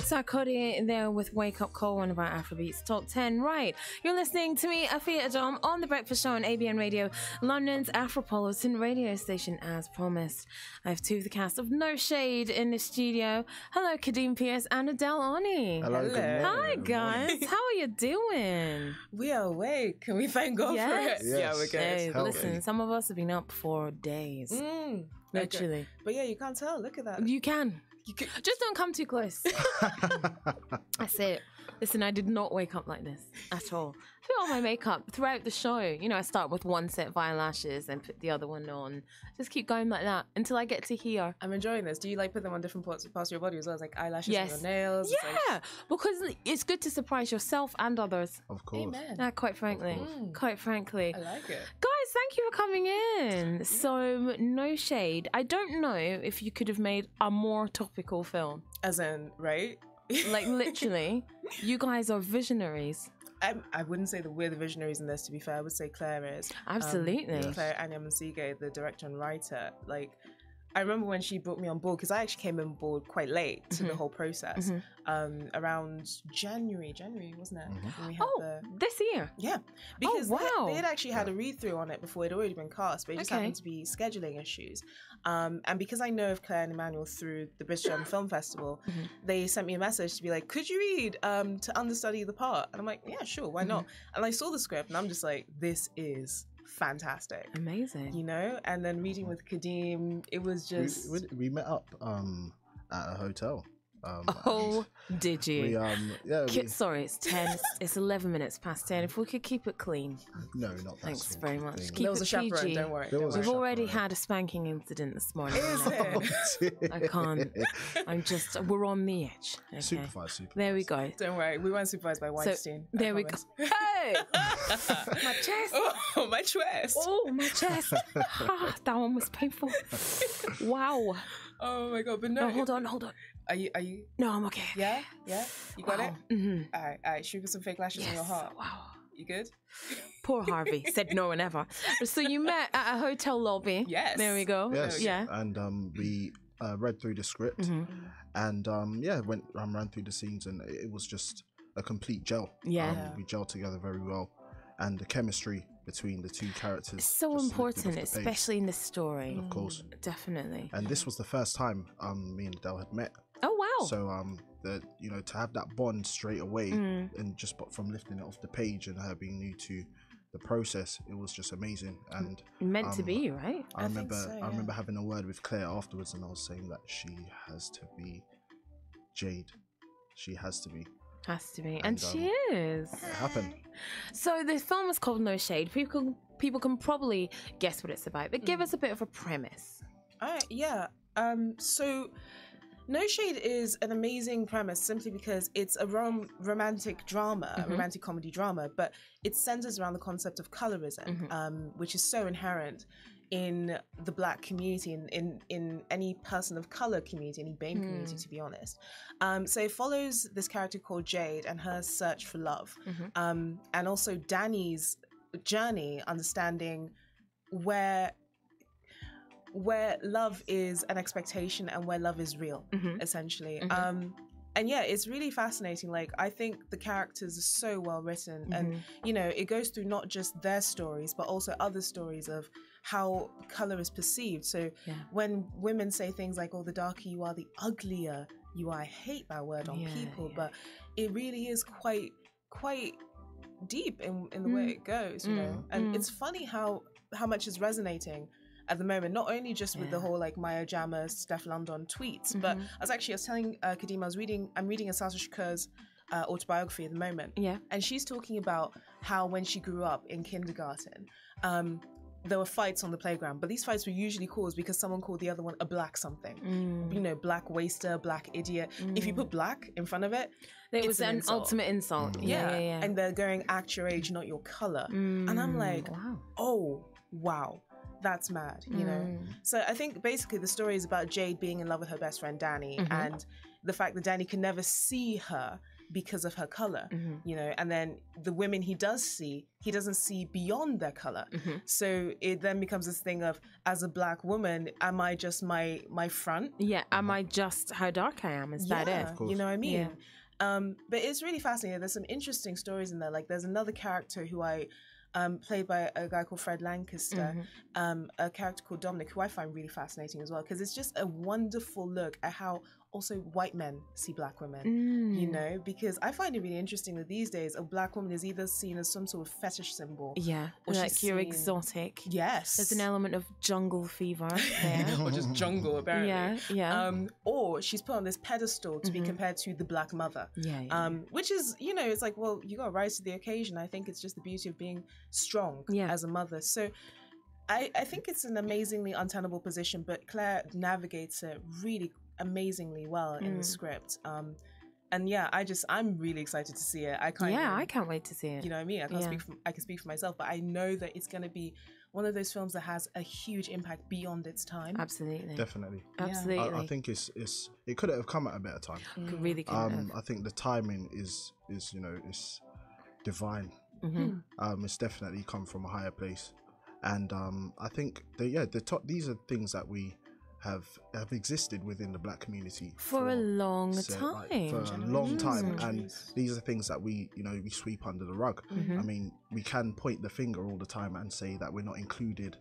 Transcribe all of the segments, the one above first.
Sarkodie there with Wake Up Call, one of our Afrobeats Top 10. Right, you're listening to me, Afua Adele, on The Breakfast Show on ABN Radio, London's Afropolitan radio station, as promised. I have two of the cast of No Shade in the studio. Hello, Kadeem Pierce and Adele Oni. Hello. Hi, guys. How are you doing? We are awake. Can we thank God for it? Yes. Yeah, we're good. Hey, listen, some of us have been up for days. Literally. Okay. But yeah, you can't tell. Look at that. You can. Just don't come too close. That's it. Listen, I did not wake up like this at all. I put on my makeup throughout the show. You know, I start with one set of eyelashes and put the other one on. Just keep going like that until I get to here. I'm enjoying this. Do you like put them on different parts of your body as well? As like eyelashes and your nails? Yeah, because it's good to surprise yourself and others. Of course. Amen. Quite frankly. Quite frankly. I like it. Guys, thank you for coming in. So, No Shade. I don't know if you could have made a more topical film. As in, right? Like, literally, you guys are visionaries. I wouldn't say that we're the visionaries in this, to be fair. I would say Claire is. Absolutely. Claire Anyamansige, the director and writer. Like, I remember when she brought me on board, because I actually came on board quite late to the whole process. Around January, wasn't it? When we had this year? Yeah. Because wow. they had actually had a read-through on it before it had already been cast, but it just happened to be scheduling issues. And because I know of Claire and Emmanuel through the British Film Festival, they sent me a message to be like, could you read to understudy the part? And I'm like, yeah, sure, why not? And I saw the script and I'm just like, this is fantastic. Amazing. You know? And then reading with Kadeem, it was just... We met up at a hotel. Did you? Sorry, it's 10. It's 11 minutes past 10. If we could keep it clean. No, not that. Thanks very much. Thing. Keep there was it a chaperone, PG. don't worry. We've already had a spanking incident this morning. Is it? I can't. We're on the edge. Okay. Supervised. There we go. Don't worry, we weren't supervised by Weinstein. So, there we go. Hey! My chest. Oh, my chest. Oh, my chest. That one was painful. Wow. Oh my God, but no. No, hold on. Are you? No, I'm okay. Yeah? You got it? Mm-hmm. All right. Should we put some fake lashes on your heart? Wow. You good? Poor Harvey said no one ever. So you met at a hotel lobby. Yes. There we go. Yes. Yeah. And we read through the script and ran through the scenes, and it was just a complete gel. Yeah. We gelled together very well, and the chemistry between the two characters. It's so important, especially in this story. Of course. Definitely. And this was the first time me and Adele had met. Oh wow. So to have that bond straight away, and just from lifting it off the page and her being new to the process, it was just amazing. And meant to be, right? I remember having a word with Claire afterwards, and I was saying that she has to be Jade. She has to be. Has to be, and she is. It happened. So the film is called No Shade. People can probably guess what it's about, but give us a bit of a premise. All right, yeah. So No Shade is an amazing premise simply because it's a romantic drama, romantic comedy drama, but it centers around the concept of colorism, which is so inherent in the Black community, in any person of color community, any BAME community, to be honest. So it follows this character called Jade and her search for love, and also Danny's journey understanding where love is an expectation and where love is real, essentially. And yeah, it's really fascinating. Like, I think the characters are so well written, and you know, it goes through not just their stories, but also other stories of how color is perceived. So when women say things like, "Oh, the darker you are, the uglier you are," I hate that word on people, but it really is quite deep in the way it goes, you know. And it's funny how much is resonating at the moment, not only just with the whole like Maya Jama, Steph London tweets, but I was telling Kadeem, I'm reading Asasa Shakur's autobiography at the moment. Yeah. And she's talking about how when she grew up in kindergarten, there were fights on the playground, but these fights were usually caused because someone called the other one a black something. You know, black waster, black idiot. If you put black in front of it, it was an ultimate insult. Yeah. And they're going, act your age, not your color. And I'm like, oh, wow. That's mad, you know? So I think basically the story is about Jade being in love with her best friend Danny, and the fact that Danny can never see her because of her color, you know, and then the women he does see, he doesn't see beyond their color. So it then becomes this thing of, as a black woman, am I just my front? Yeah, am I just how dark I am? Is that it? You know what I mean? But it's really fascinating. There's some interesting stories in there. Like there's another character who I played by a guy called Fred Lancaster, a character called Dominic, who I find really fascinating as well, because it's just a wonderful look at how also white men see black women, you know, because I find it really interesting that these days a black woman is either seen as some sort of fetish symbol. Yeah, or like you're exotic. Yes. There's an element of jungle fever there. Or just jungle, apparently. Yeah. Or she's put on this pedestal to be compared to the black mother. Which is, you know, it's like, well, you got to rise to the occasion. I think it's just the beauty of being strong as a mother. So I think it's an amazingly untenable position, but Claire navigates it really amazingly well in the script. And yeah, I'm really excited to see it. I can't wait to see it. You know what I mean? I can speak for myself, but I know that it's going to be one of those films that has a huge impact beyond its time. Absolutely. Definitely. Absolutely. I think it could have come at a better time. Really could have. I think the timing is you know, it's divine. It's definitely come from a higher place, and I think these are things that we have existed within the black community for a long time. For a long time, and these are things that we sweep under the rug. I mean, we can point the finger all the time and say that we're not included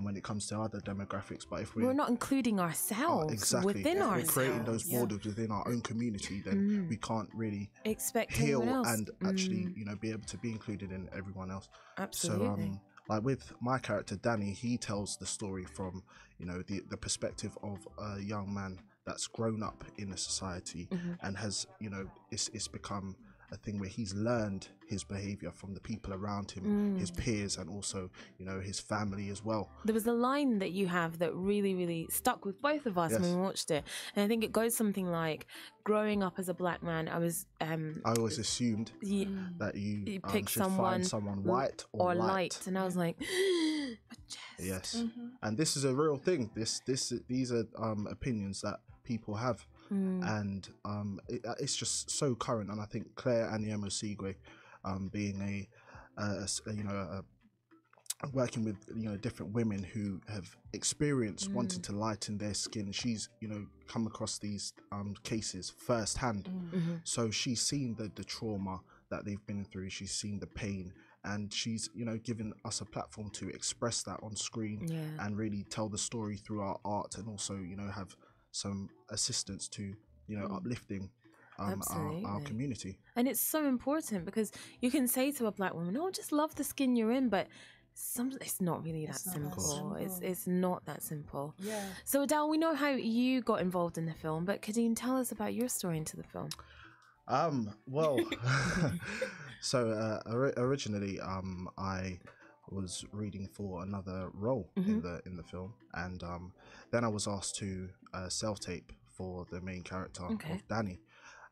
when it comes to other demographics, but if we're not including ourselves within ourselves, we're creating those borders within our own community, then we can't really expect heal and actually be able to be included in everyone else. Absolutely. So like with my character Danny, he tells the story from the perspective of a young man that's grown up in a society and has it's become a thing where he's learned his behavior from the people around him, his peers, and also his family as well. There was a line that you have that really, really stuck with both of us when we watched it, and I think it goes something like, growing up as a black man, I always assumed that you pick should find someone white or light. And I was like, yes. And this is a real thing. These are opinions that people have. And it's just so current, and I think Claire Aniemo Sigwe, being working with different women who have experienced wanting to lighten their skin, she's come across these cases firsthand. So she's seen the trauma that they've been through, she's seen the pain, and she's given us a platform to express that on screen and really tell the story through our art, and also have some assistance to uplifting our community. And it's so important, because you can say to a black woman, oh, just love the skin you're in, but it's not really that simple. It's not that simple. So Adele, we know how you got involved in the film, but Kadeem, tell us about your story into the film. Well, so originally I was reading for another role in the film, and then I was asked to self-tape for the main character of Danny,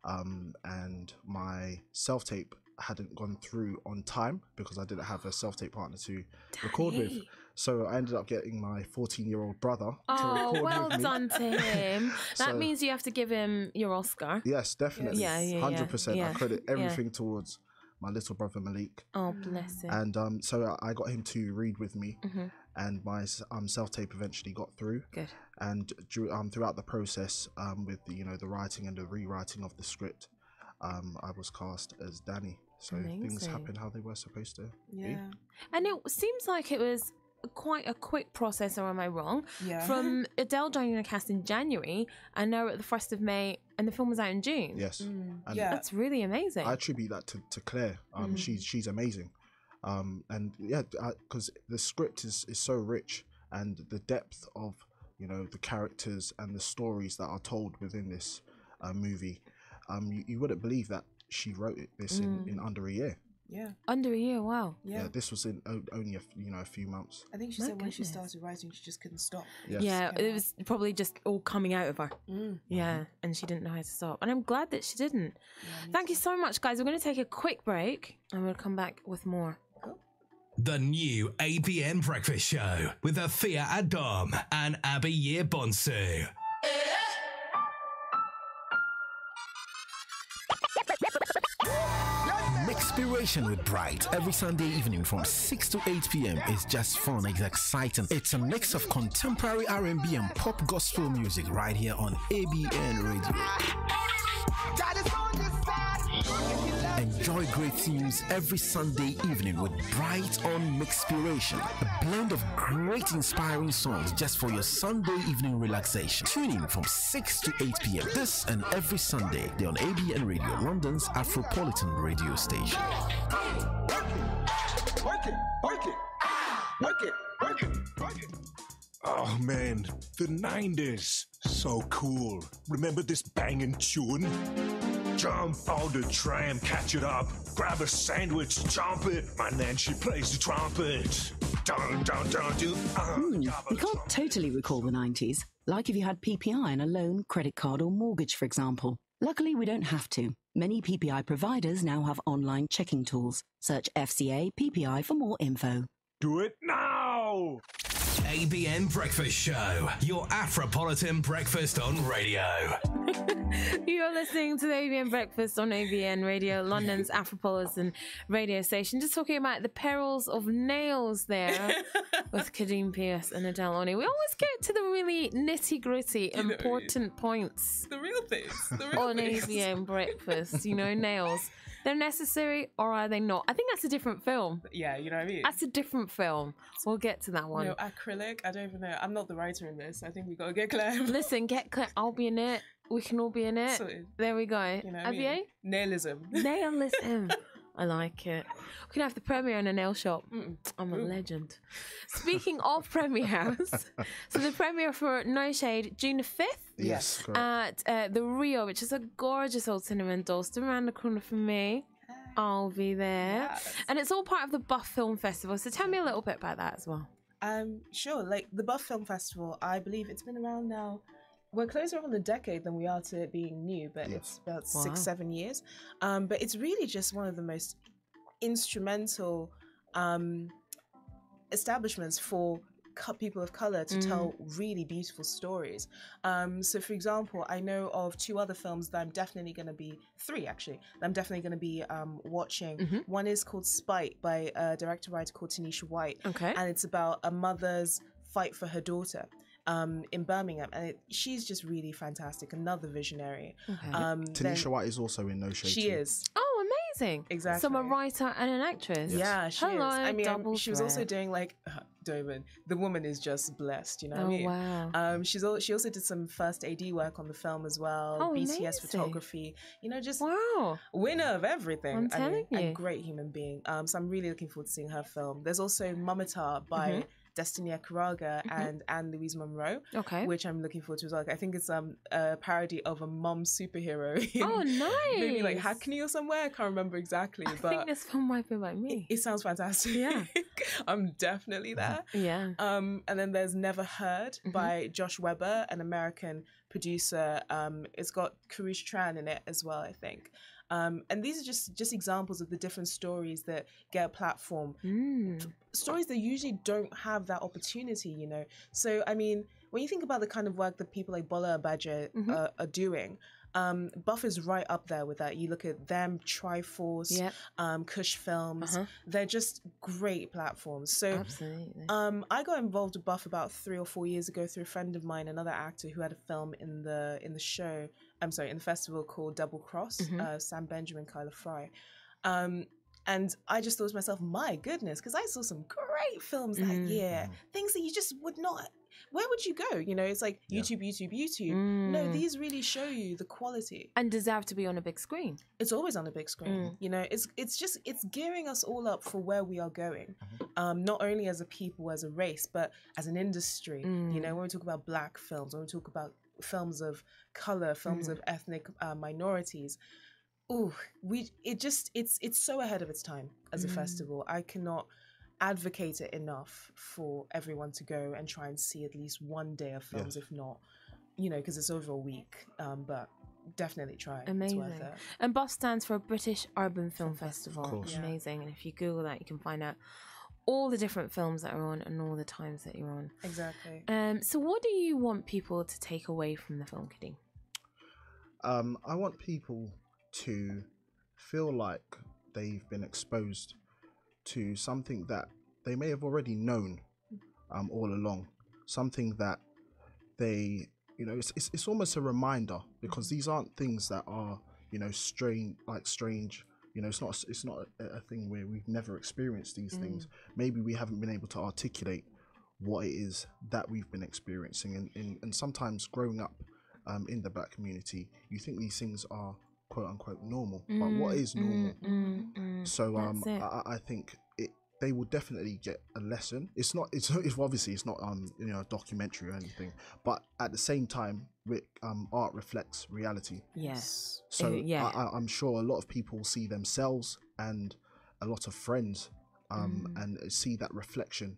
and my self-tape hadn't gone through on time because I didn't have a self-tape partner to record with. So I ended up getting my 14-year-old brother to record well with me. done to him. That means you have to give him your Oscar. Yes, definitely. 100%. Yeah. I credit everything towards my little brother Malik. Oh, bless him. And so I got him to read with me, and my self-tape eventually got through. Good. And throughout the process, with the writing and the rewriting of the script, I was cast as Danny. So things happened how they were supposed to be. And it seems like it was quite a quick process, or am I wrong? From Adele joining the cast in January, and now we're at the 1st of May, and the film was out in June. Yes. And that's really amazing. I attribute that to Claire. She's amazing. And because the script is so rich, and the depth of the characters and the stories that are told within this movie, you wouldn't believe that she wrote this in under a year. Under a year, wow. Yeah, this was in only a few months. I think she said when she started writing, she just couldn't stop. Yeah, it was probably just all coming out of her. And she didn't know how to stop. And I'm glad that she didn't. Thank you so much, guys. We're going to take a quick break, and we'll come back with more. The new ABN Breakfast Show with Afua Adom and Abeyie Bonsu. Mixpiration with Bright every Sunday evening from 6 to 8 p.m. is just fun. It's exciting. It's a mix of contemporary R&B and pop gospel music right here on ABN Radio. Enjoy great tunes every Sunday evening with Bright on Mixpiration, a blend of great inspiring songs just for your Sunday evening relaxation. Tune in from 6 to 8 p.m. This and every Sunday, they're on ABN Radio, London's Afropolitan radio station. Work it. Oh man, the 90s. So cool. Remember this banging tune? Jump on the tram, catch it up, grab a sandwich, jump it. My Nancy plays the trumpet. Dun, dun, dun, dun. You can't totally recall the 90s, like if you had PPI on a loan, credit card or mortgage, for example. Luckily, we don't have to. Many PPI providers now have online checking tools. Search FCA PPI for more info. Do it now! ABN Breakfast Show, your Afropolitan breakfast on radio. You're listening to the ABN Breakfast on ABN Radio, London's Afropolitan radio station. Just talking about the perils of nails there with Kadeem Pierce and Adele. We always get to the really nitty-gritty, important points. The real things. On ABN Breakfast, nails. They're necessary or are they not? I think that's a different film. Yeah, you know what I mean? That's a different film. We'll get to that one. Acrylic, I don't even know. I'm not the writer in this. I think we got to get Claire. Listen, get Claire. I'll be in it. We can all be in it. Sorted. There we go. You know what I Abeyie? mean? Nailism. Nailism. I like it. We can have the premiere in a nail shop. I'm a legend. Speaking of premieres, so the premiere for No Shade, June the 5th. Yes, correct. At the Rio, which is a gorgeous old cinema in Dalston, around the corner from me. I'll be there. Yes. And it's all part of the Buff Film Festival. So tell me a little bit about that as well. Sure. Like the Buff Film Festival, I believe it's been around now. We're closer on a decade than we are to it being new, but it's about 6-7 years. But it's really just one of the most instrumental establishments for people of color to tell really beautiful stories. So for example, I know of 2 other films that I'm definitely going to be, 3 actually, that I'm definitely going to be watching. One is called Spite by a director-writer called Tanisha White. Okay. And it's about a mother's fight for her daughter in Birmingham. And she's just really fantastic. Another visionary. Okay. Tanisha White is also in No Shade. She is. Oh, amazing. Exactly. So I'm a writer and an actress. Yeah, she Hello, is. I mean, double she was also threat. doing like, the woman is just blessed, you know what I mean? Wow. She also did some first AD work on the film as well. Oh, BTS amazing. photography, just Wow. winner of everything. I'm telling you. And great human being. So I'm really looking forward to seeing her film. There's also Mamata by Destiny Akaraga and Anne Louise Monroe, which I'm looking forward to as well. I think it's a parody of a mom superhero. Oh, nice. Maybe like Hackney or somewhere. I can't remember exactly. I but think this film might be like me. It sounds fantastic. Yeah. I'm definitely there. Yeah. And then there's Never Heard by Josh Weber, an American producer. It's got Karish Tran in it as well, I think. And these are just examples of the different stories that get a platform. Stories that usually don't have that opportunity, So, I mean, when you think about the kind of work that people like Bola Abaje are doing, Buff is right up there with that. You look at them, Triforce, Kush Films. They're just great platforms. So absolutely. I got involved with Buff about 3 or 4 years ago through a friend of mine, another actor who had a film in the show. I'm sorry, in the festival called Double Cross. Sam Benjamin, Kyla Fry. And I just thought to myself, my goodness, because I saw some great films that year. Things that you just would not. Where would you go? It's like YouTube. No, these really show you the quality. And deserve to be on a big screen. It's always on a big screen. It's gearing us all up for where we are going. Not only as a people, as a race, but as an industry. When we talk about Black films, when we talk about films of color, films of ethnic minorities. It's so ahead of its time as a festival. I cannot advocate it enough for everyone to go and try and see at least one day of films, if not, because it's over a week. But definitely try it. Amazing. It's worth it. And BUF stands for British Urban Film Festival. Of Amazing. And if you Google that, you can find out all the different films that are on and all the times that you're on. Exactly. So what do you want people to take away from the film, Kadeem? I want people to feel like they've been exposed to something that they may have already known all along, something that they, you know, it's almost a reminder, because these aren't things that are, you know, strange. You know, it's not a thing where we've never experienced these things. Maybe we haven't been able to articulate what it is that we've been experiencing, and sometimes growing up in the Black community, you think these things are quote unquote normal, but what is normal? So I think they will definitely get a lesson. It's obviously it's not you know, a documentary or anything, but at the same time, art reflects reality. Yes. So yeah. I'm sure a lot of people see themselves and a lot of friends and see that reflection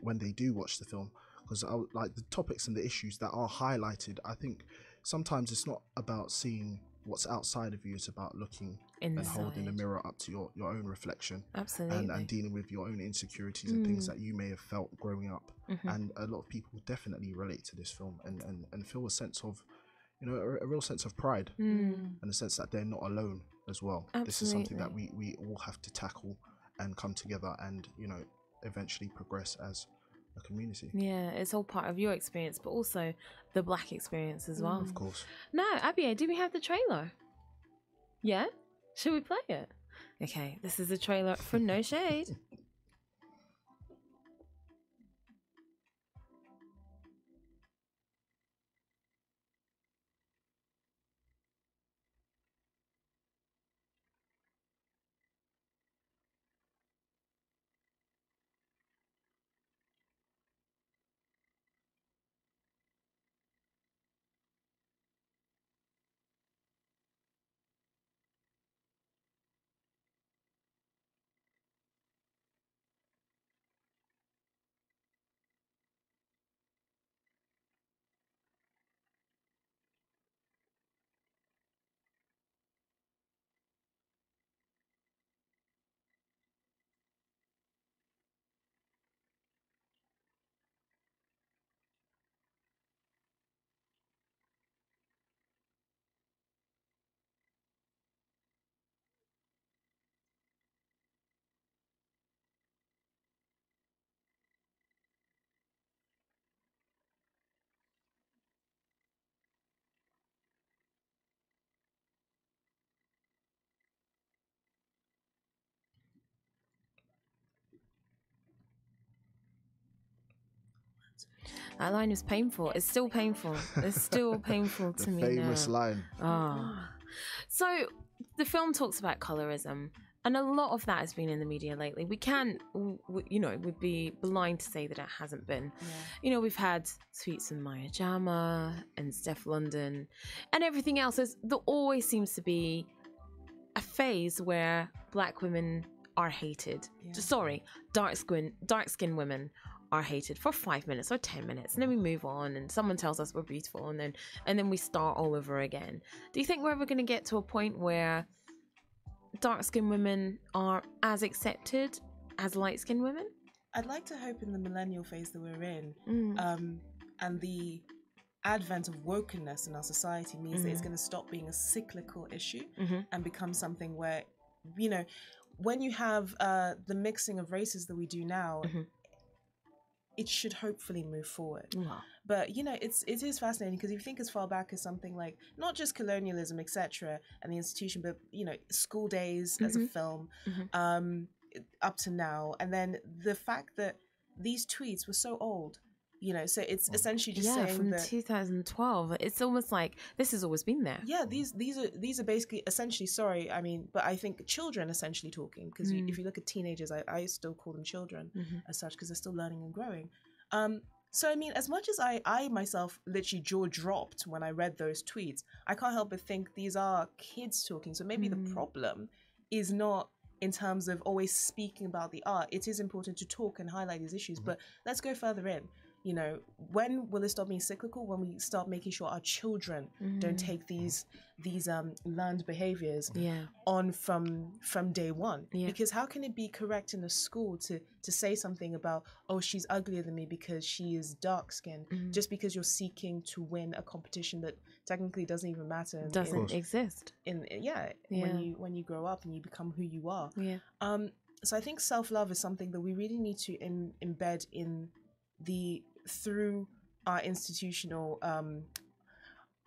when they do watch the film, because like the topics and the issues that are highlighted, I think sometimes it's not about seeing what's outside of you, it's about looking and holding the mirror up to your own reflection. Absolutely. And dealing with your own insecurities and things that you may have felt growing up. And a lot of people definitely relate to this film and feel a sense of, you know, a real sense of pride and a sense that they're not alone as well. Absolutely. This is something that we all have to tackle and come together and, you know, eventually progress as a community. Yeah, it's all part of your experience, but also the Black experience as well. Of course. Now, Abeyie, do we have the trailer? Yeah? Should we play it? Okay, this is the trailer for No Shade. That line is painful. It's still painful. It's still painful to me now. The famous line. So the film talks about colorism, and a lot of that has been in the media lately. We can't, you know, we'd be blind to say that it hasn't been. You know, we've had tweets from Maya Jama and Steph London and everything else. There always seems to be a phase where Black women are hated. Sorry, dark-skinned women are hated for 5 minutes or 10 minutes, and then we move on and someone tells us we're beautiful, and then we start all over again. Do you think we're ever going to get to a point where dark-skinned women are as accepted as light-skinned women? I'd like to hope in the millennial phase that we're in, and the advent of wokeness in our society means that it's going to stop being a cyclical issue and become something where, you know, when you have the mixing of races that we do now, it should hopefully move forward. But you know, it is fascinating, because if you think as far back as something like not just colonialism, etc., and the institution, but you know, School Days as a film, up to now, and then the fact that these tweets were so old. You know, so it's essentially just saying from that 2012. It's almost like this has always been there. Yeah, these are basically essentially, sorry, I mean, but I think children essentially talking, because if you look at teenagers, I still call them children as such, because they're still learning and growing. So I mean, as much as I myself literally jaw dropped when I read those tweets, I can't help but think these are kids talking. So maybe the problem is not in terms of always speaking about the art. It is important to talk and highlight these issues, but let's go further in. You know, when will it stop being cyclical? When we start making sure our children don't take these learned behaviors on from day one. Because how can it be correct in a school to say something about, oh, she's uglier than me because she is dark skinned, just because you're seeking to win a competition that technically doesn't even matter, doesn't exist when you grow up and you become who you are. So I think self-love is something that we really need to embed in through our institutional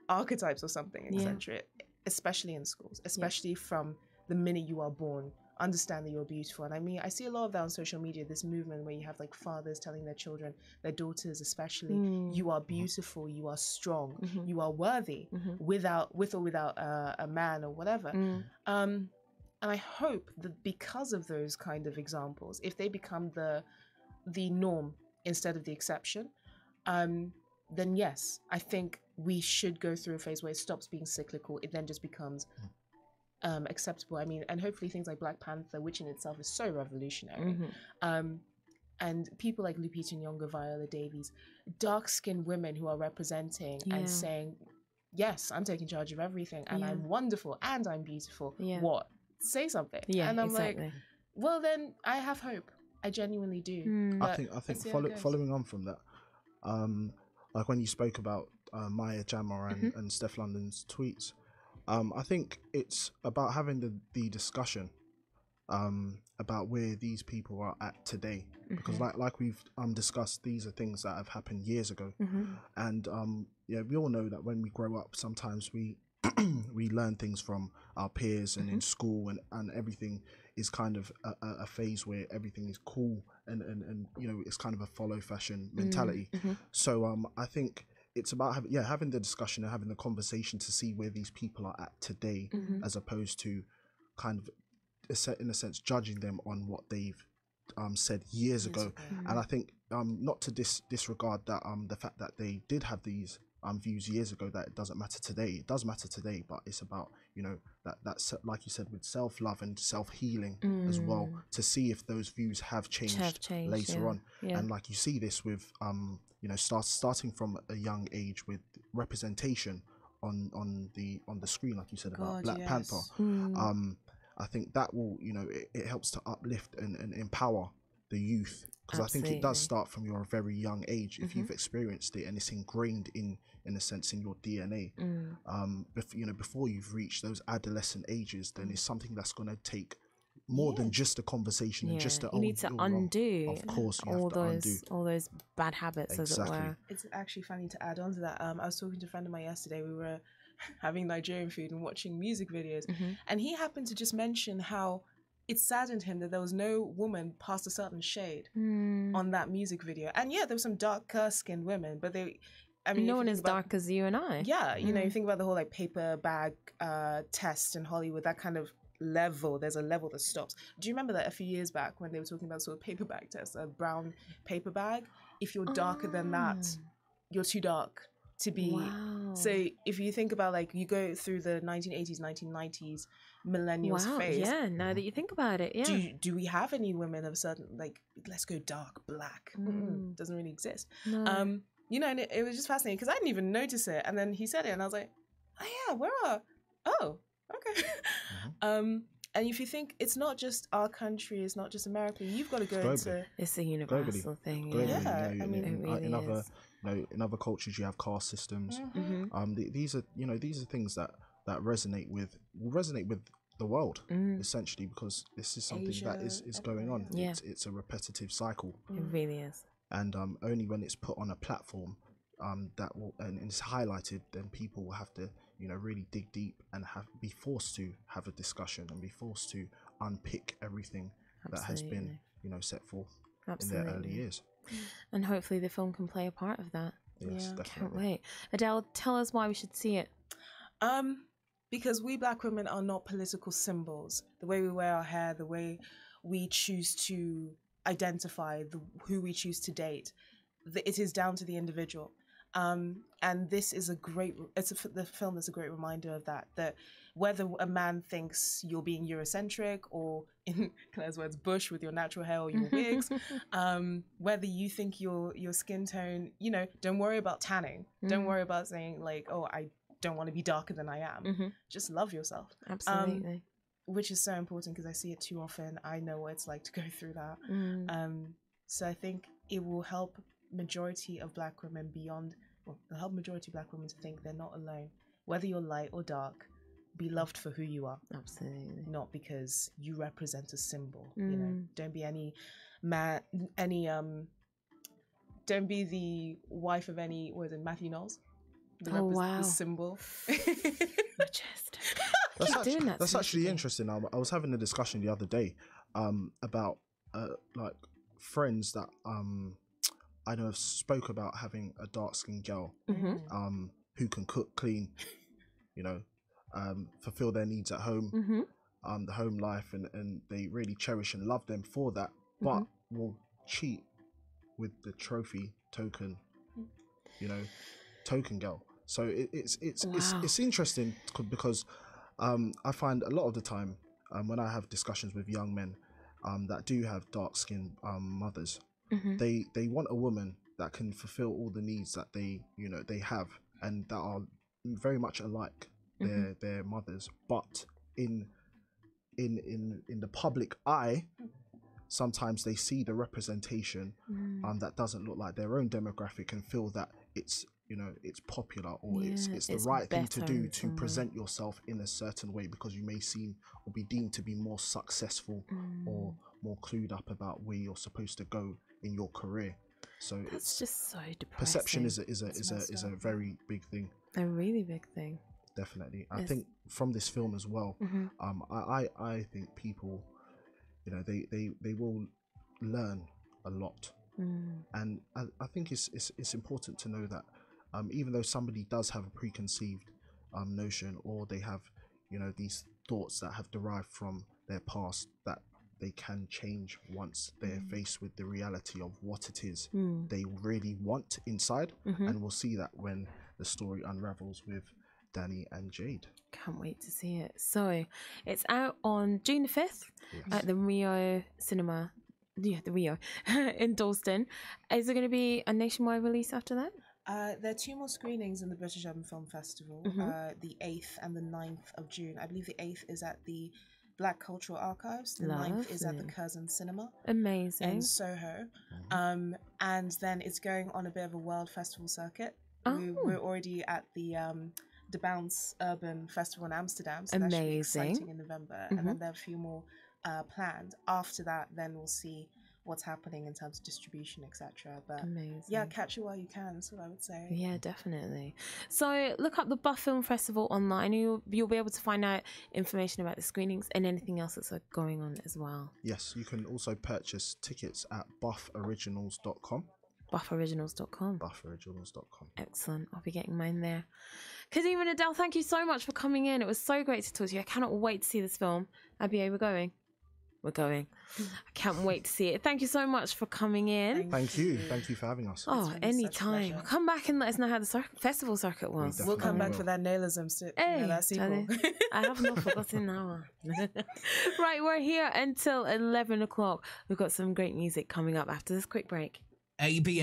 archetypes or something, etc. Especially in schools, especially from the minute you are born. Understand that you're beautiful. And I mean, I see a lot of that on social media, this movement where you have like fathers telling their children, their daughters especially, you are beautiful, you are strong, you are worthy, with or without a man or whatever. And I hope that because of those kind of examples, if they become the norm instead of the exception, then yes, I think we should go through a phase where it stops being cyclical. It then just becomes acceptable. I mean, and hopefully things like Black Panther, which in itself is so revolutionary, and people like Lupita Nyong'o, Viola Davis, dark-skinned women who are representing and saying, yes, I'm taking charge of everything, and I'm wonderful, and I'm beautiful. What? Say something. And I'm like, well, then I have hope. I genuinely do. I think following on from that, like when you spoke about Maya Jama and Steph London's tweets, I think it's about having the discussion about where these people are at today, because like we've discussed, these are things that have happened years ago, and we all know that when we grow up, sometimes we we learn things from our peers and in school, and everything is kind of a phase where everything is cool and it's kind of a follow fashion mentality. So I think it's about having the discussion and having the conversation to see where these people are at today, as opposed to kind of in a sense judging them on what they've said years ago. And I think not to disregard that the fact that they did have these views years ago, that it doesn't matter today. It does matter today, but it's about that's like you said, with self-love and self-healing as well, to see if those views have changed later on. And like you see this with starting from a young age with representation on the screen, like you said about Black Panther. I think that will it helps to uplift and empower the youth, because I think it does start from your very young age. If you've experienced it and it's ingrained in a sense in your DNA, before you've reached those adolescent ages, then it's something that's going to take more than just a conversation and just you need to undo, of course, all those bad habits, as it were. It's actually funny to add on to that. I was talking to a friend of mine yesterday. We were having Nigerian food and watching music videos, and he happened to just mention how it saddened him that there was no woman past a certain shade on that music video. And there were some darker skinned women, but no one as dark as you and I. You think about the whole like paper bag test in Hollywood, that kind of level, there's a level that stops. Do you remember that a few years back when they were talking about sort of paper bag test, a brown paper bag? If you're darker than that, you're too dark to be. So if you think about, like, you go through the 1980s, 1990s millennials phase. Now that you think about it, do we have any women of a certain, like, let's go dark black? Doesn't really exist. No. And it was just fascinating because I didn't even notice it, and then he said it and I was like, okay. And if you think, it's not just our country, it's not just America, you've got to go into... It's a universal thing. Globally. I mean, it really is. In other cultures, you have caste systems. These are things that resonate with the world, essentially, because this is something that is going on. It's a repetitive cycle. It really is. And only when it's put on a platform that will and it's highlighted, then people will have to really dig deep and be forced to have a discussion and be forced to unpick everything that has been set forth in their early years. And hopefully the film can play a part of that. Yes, definitely. Can't wait. Adele, tell us why we should see it. Because we Black women are not political symbols. The way we wear our hair, the way we choose to identify, who we choose to date, it is down to the individual. And this is the film is a great reminder of that whether a man thinks you're being Eurocentric or, in Claire's words, bush with your natural hair or your wigs, whether you think your skin tone, don't worry about tanning. Don't worry about saying like, oh, I don't want to be darker than I am. Just love yourself. Absolutely. Which is so important because I see it too often. I know what it's like to go through that. So I think it will help majority of Black women it'll help majority of Black women to think they're not alone. Whether you're light or dark, be loved for who you are. Absolutely. Not because you represent a symbol. Don't be don't be the wife of Matthew Knowles? The symbol. That's actually interesting. I was having a discussion the other day about like friends that I know spoke about having a dark-skinned girl who can cook, clean, fulfill their needs at home, the home life, and they really cherish and love them for that, but will cheat with the trophy token, token girl. So it's interesting because I find a lot of the time when I have discussions with young men that do have dark-skinned mothers, they want a woman that can fulfill all the needs that they have and that are very much alike their mothers, but in the public eye, sometimes they see the representation that doesn't look like their own demographic and feel that it's popular or it's the right thing to do to present yourself in a certain way because you may seem or be deemed to be more successful or more clued up about where you're supposed to go in your career. So that's just so depressing. Perception is a very big thing. A really big thing. Definitely. I think from this film as well, I think people, they will learn a lot. And I think it's important to know that even though somebody does have a preconceived notion or they have, these thoughts that have derived from their past, that they can change once they're faced with the reality of what it is they really want inside. And we'll see that when the story unravels with Danny and Jade. Can't wait to see it. So it's out on June the 5th at the Rio Cinema. Yeah, the Rio in Dalston. Is there going to be a nationwide release after that? There are 2 more screenings in the British Urban Film Festival, the 8th and the 9th of June. I believe the 8th is at the Black Cultural Archives. The 9th is at the Curzon Cinema. Amazing. In Soho. And then it's going on a bit of a world festival circuit. We're already at the Bounce Urban Festival in Amsterdam. So that should be exciting in November. And then there are a few more planned. After that, then we'll see what's happening in terms of distribution, etc. But yeah, catch it while you can. That's what I would say. Yeah, definitely. So look up the Buff Film Festival online. You'll be able to find out information about the screenings and anything else that's going on as well. Yes, you can also purchase tickets at bufforiginals.com. Bufforiginals.com. Bufforiginals.com. Excellent. I'll be getting mine there. Kadeem and Adele, thank you so much for coming in. It was so great to talk to you. I cannot wait to see this film. Abeyie, we're going. We're going. I can't wait to see it. Thank you so much for coming in. Thank you. Thank you for having us. Oh, anytime. Come back and let us know how the festival circuit was. We'll come back for that Nailism. That sequel. I have not forgotten now. Right, we're here until 11 o'clock. We've got some great music coming up after this quick break. ABN